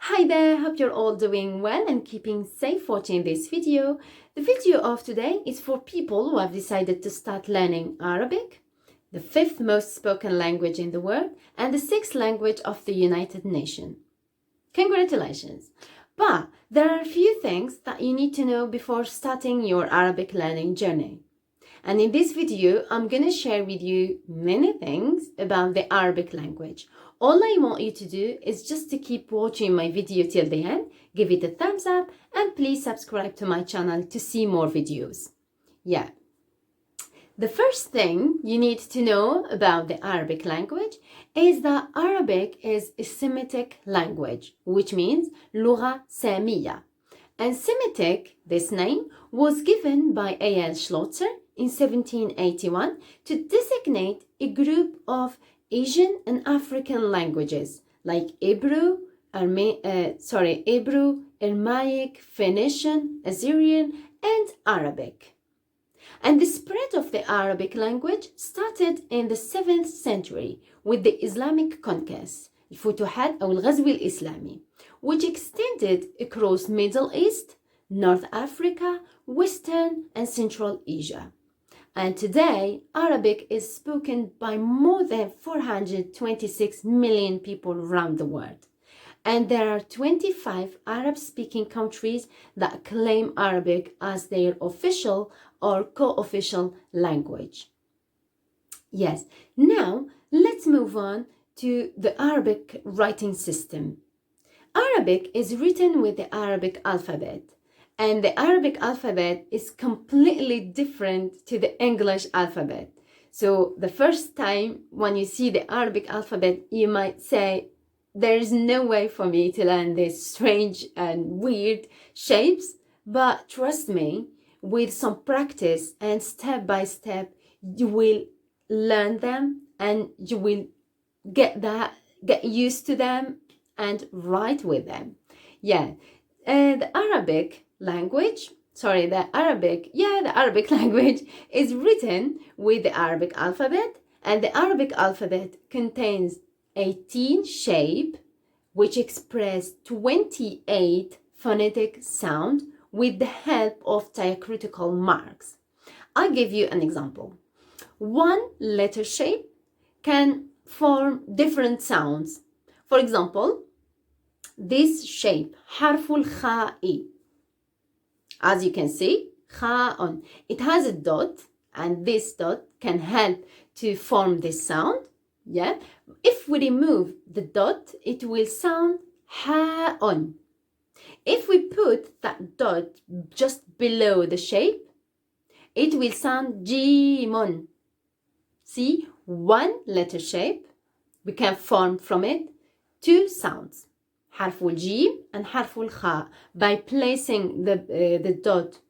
Hi there, hope you're all doing well and keeping safe watching this video. The video of today is for people who have decided to start learning Arabic, the fifth most spoken language in the world and the sixth language of the United Nations. Congratulations! But there are a few things that you need to know before starting your Arabic learning journey. And in this video, I'm going to share with you many things about the Arabic language. All I want you to do is just to keep watching my video till the end, give it a thumbs up, and please subscribe to my channel to see more videos. Yeah. The first thing you need to know about the Arabic language is that Arabic is a Semitic language, which means لغة سامية. And Semitic, this name, was given by A.L. Schlosser in 1781 to designate a group of Asian and African languages like Hebrew, Aramaic, Phoenician, Assyrian, and Arabic. And the spread of the Arabic language started in the 7th century with the Islamic conquest, الفتوحات أو الغزو الإسلامي, which extended across Middle East, North Africa, Western, and Central Asia. And today, Arabic is spoken by more than 426 million people around the world. And there are 25 Arab-speaking countries that claim Arabic as their official or co-official language. Yes, now let's move on to the Arabic writing system. Arabic is written with the Arabic alphabet. And the Arabic alphabet is completely different to the English alphabet. So the first time when you see the Arabic alphabet, you might say, there is no way for me to learn these strange and weird shapes. But trust me, with some practice and step by step, you will learn them and you will get used to them and write with them. Yeah, the Arabic language is written with the Arabic alphabet, and the Arabic alphabet contains 18 shapes which express 28 phonetic sounds with the help of diacritical marks. I'll give you an example. One letter shape can form different sounds. For example, this shape, حرف الخاء. As you can see, خاء. It has a dot, and this dot can help to form this sound. Yeah. If we remove the dot, it will sound حاء. If we put that dot just below the shape, it will sound جيم. See, one letter shape, we can form from it two sounds. حرف الجيم and حرف الخاء by placing the dot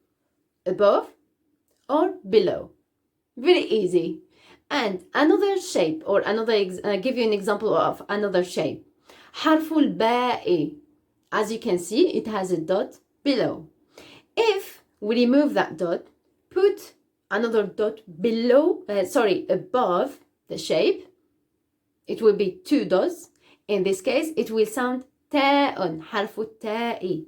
above or below. Very easy. And another shape, or give you an example of another shape. حرف الباء. As you can see, it has a dot below. If we remove that dot, put another dot above the shape, it will be two dots. In this case, it will sound تاء, حرف التاء.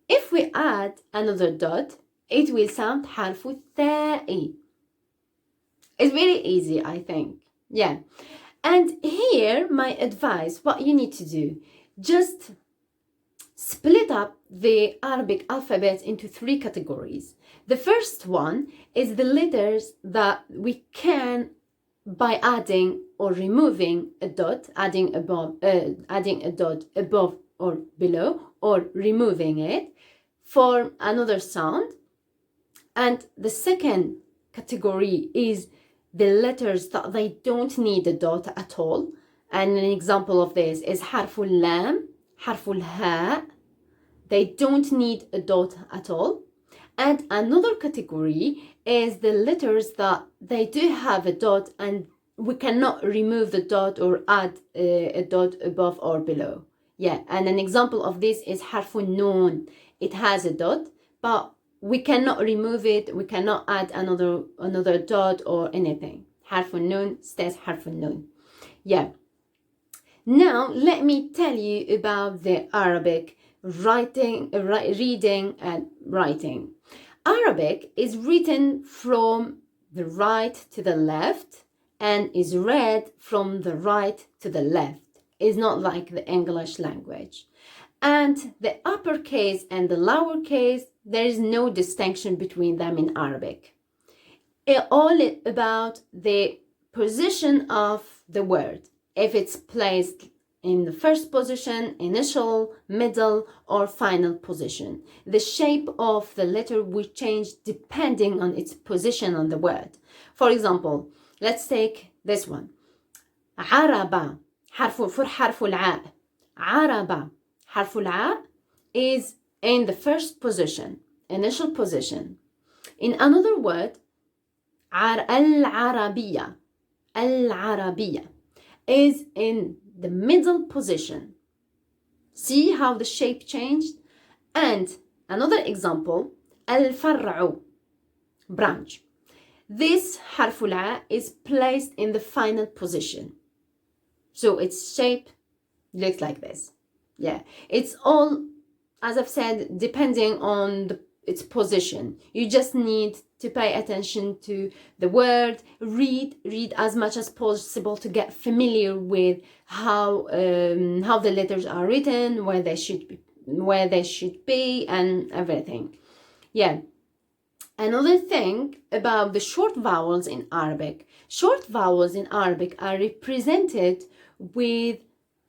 If we add another dot, it will sound حرف الثاء. It's very easy, I think. Yeah. And here, my advice, what you need to do, just split up the Arabic alphabet into three categories. The first one is the letters that we can, by adding or removing a dot, adding a dot above or below, or removing it, form another sound. And the second category is the letters that they don't need a dot at all. And an example of this is حرف اللام, حرف الهاء. They don't need a dot at all. And another category is the letters that they do have a dot and we cannot remove the dot or add a dot above or below. Yeah, and an example of this is حرف النون. It has a dot, but we cannot remove it. We cannot add another dot or anything. حرف النون stays حرف النون. Yeah. Now, let me tell you about the Arabic reading and writing. Arabic is written from the right to the left and is read from the right to the left. It's not like the English language. And the uppercase and the lowercase, there is no distinction between them in Arabic. It's all about the position of the word. If it's placed in the first position, initial, middle, or final position. The shape of the letter will change depending on its position on the word. For example, let's take this one. عربة حرف العاء. عربة حرف العاء is in the first position, initial position. In another word, العربية العربية is in the middle position. See how the shape changed? And another example, الفرع, branch. This حرف العاء is placed in the final position. So its shape looks like this. Yeah, it's all, as I've said, depending on its position. You just need to pay attention to the word, read as much as possible to get familiar with how the letters are written, where they should be, and everything. Yeah. Another thing about the short vowels in Arabic. Short vowels in Arabic are represented with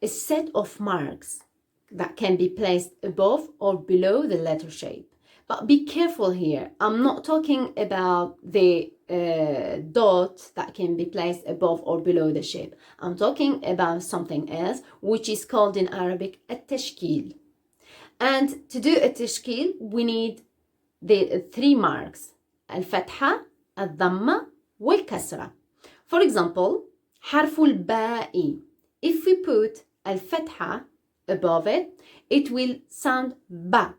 a set of marks that can be placed above or below the letter shape. But be careful here. I'm not talking about the dot that can be placed above or below the shape. I'm talking about something else, which is called in Arabic التشكيل. And to do a tashkil, we need the three marks: الفتحة, الضمة, والكسرة. For example, حرف الباء. If we put الفتحة above it, it will sound ba.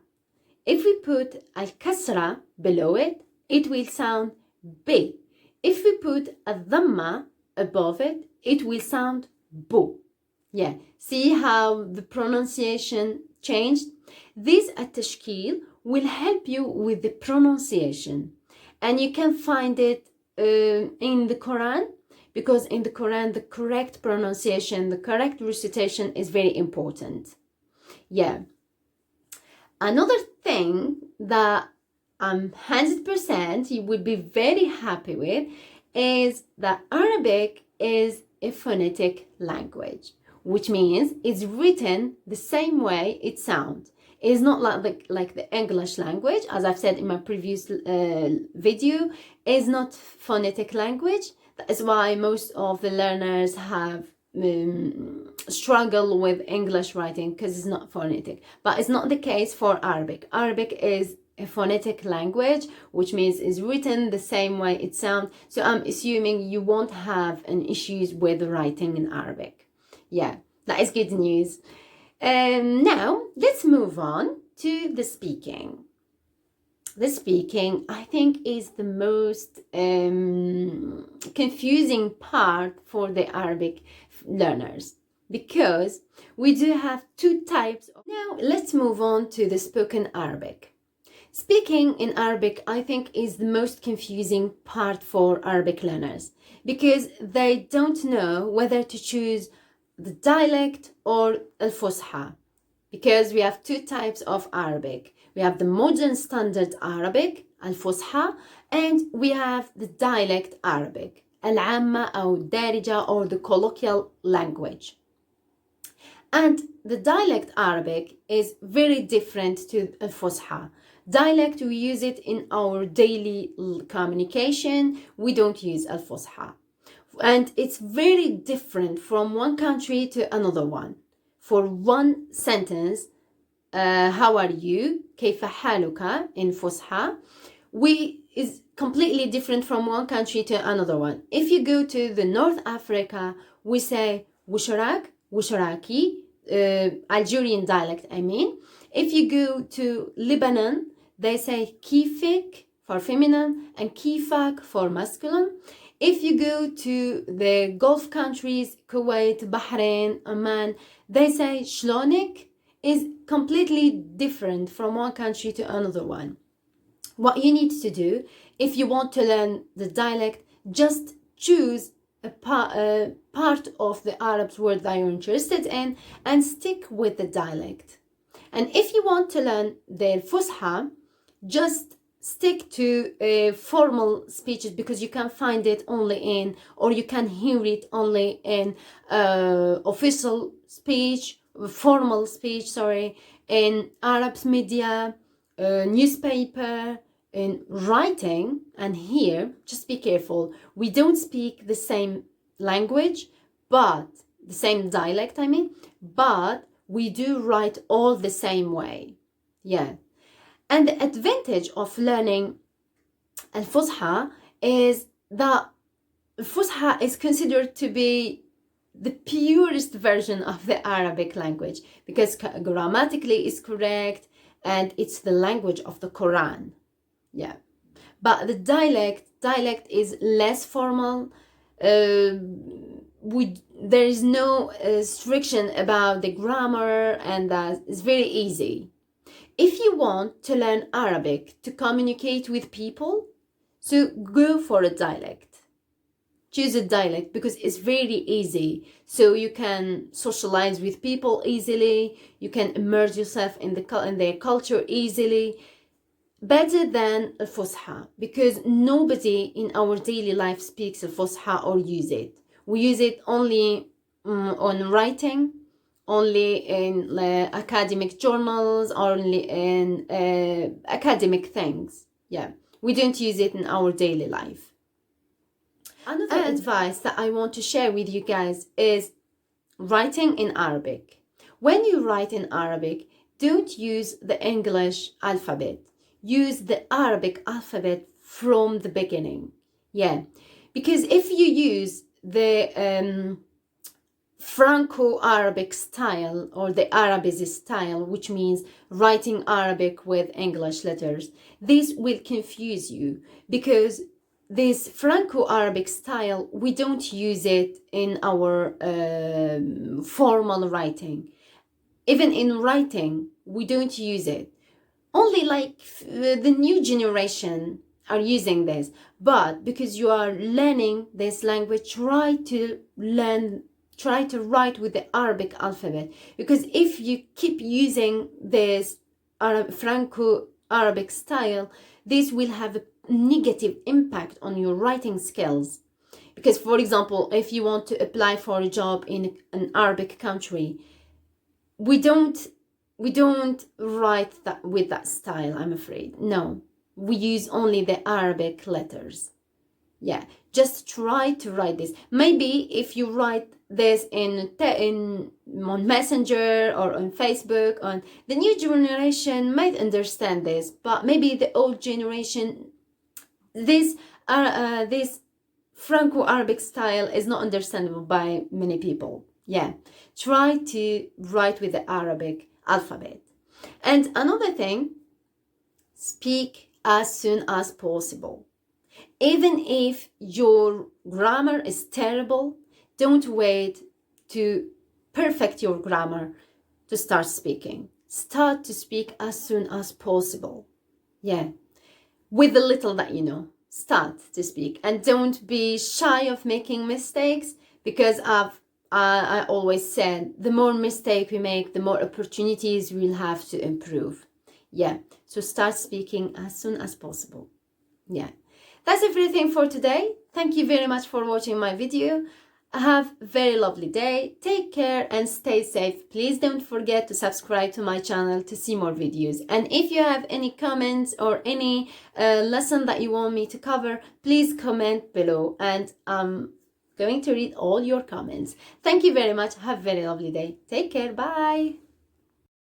If we put al-kasra below it, it will sound b. If we put al-dhamma above it, it will sound bu. Yeah, see how the pronunciation changed? This at-tashkil will help you with the pronunciation. And you can find it in the Quran, because in the Quran, the correct pronunciation, the correct recitation is very important. Yeah. Another thing that I'm 100% you would be very happy with is that Arabic is a phonetic language, which means it's written the same way it sounds. It's not like the English language, as I've said in my previous video, is not phonetic language. That is why most of the learners have struggle with English writing, because it's not phonetic. But it's not the case for Arabic. Arabic is a phonetic language, which means it's written the same way it sounds. So I'm assuming you won't have an issues with writing in Arabic. Yeah, that is good news. Now let's move on to the speaking. The speaking, I think, is the most confusing part for the Arabic learners, because we do have two types. Now let's move on to the spoken Arabic. Speaking in Arabic, I think, is the most confusing part for Arabic learners, because they don't know whether to choose the dialect or al-Fusha, because we have two types of Arabic. We have the modern standard Arabic, al-Fusha, and we have the dialect Arabic, al-Amma or Darija, or the colloquial language. And the dialect Arabic is very different to al-Fusha. Dialect, we use it in our daily communication. We don't use al-Fusha. And it's very different from one country to another one. For one sentence, how are you? كيف حالك in Fusha, is completely different from one country to another one. If you go to the North Africa, we say وشراك, وشراكي, Algerian dialect, I mean. If you go to Lebanon, they say كيفك for feminine and كيفك for masculine. If you go to the Gulf countries, Kuwait, Bahrain, Oman, they say shlonik is completely different from one country to another one. What you need to do, if you want to learn the dialect, just choose a part of the Arab word that you're interested in and stick with the dialect. And if you want to learn the Fusha, just stick to formal speeches, because you can find it only in, or you can hear it only in official speech, formal speech, sorry, in Arab media, newspaper, in writing. And here, just be careful, we don't speak the same language, but the same dialect, I mean, but we do write all the same way. Yeah. And the advantage of learning Al-Fusha is that Fusha is considered to be the purest version of the Arabic language, because grammatically it's correct and it's the language of the Quran. Yeah. But the dialect is less formal. There is no restriction about the grammar, and that is very easy. If you want to learn Arabic to communicate with people, so go for a dialect. Choose a dialect because it's very easy. So you can socialize with people easily. You can immerse yourself in their culture easily. Better than Al-Fusha, because nobody in our daily life speaks Al-Fusha or use it. We use it only on writing, only in academic journals, only in academic things. Yeah, we don't use it in our daily life. Another advice that I want to share with you guys is writing in Arabic. When you write in Arabic, don't use the English alphabet. Use the Arabic alphabet from the beginning. Yeah, because if you use the Franco-Arabic style or the Arabic style, which means writing Arabic with English letters, this will confuse you, because this Franco-Arabic style, we don't use it in our formal writing. Even in writing, we don't use it. Only like the new generation are using this. But because you are learning this language, try to write with the Arabic alphabet, because if you keep using this Franco-Arabic style, this will have a negative impact on your writing skills. Because, for example, if you want to apply for a job in an Arabic country, we don't write that with that style, I'm afraid. No, we use only the Arabic letters. Yeah, just try to write this. Maybe if you write this on Messenger or on Facebook, on the new generation might understand this, but maybe the old generation, this Franco-Arabic style is not understandable by many people. Yeah, try to write with the Arabic alphabet. And another thing, speak as soon as possible. Even if your grammar is terrible, don't wait to perfect your grammar to start speaking. Start to speak as soon as possible. Yeah, with the little that you know, start to speak, and don't be shy of making mistakes, because I always said, the more mistake we make, the more opportunities we'll have to improve. Yeah, so start speaking as soon as possible. Yeah, that's everything for today. Thank you very much for watching my video. Have a very lovely day. Take care and stay safe. Please don't forget to subscribe to my channel to see more videos. And if you have any comments or any lesson that you want me to cover, please comment below, and I'm going to read all your comments. Thank you very much. Have a very lovely day. Take care. Bye.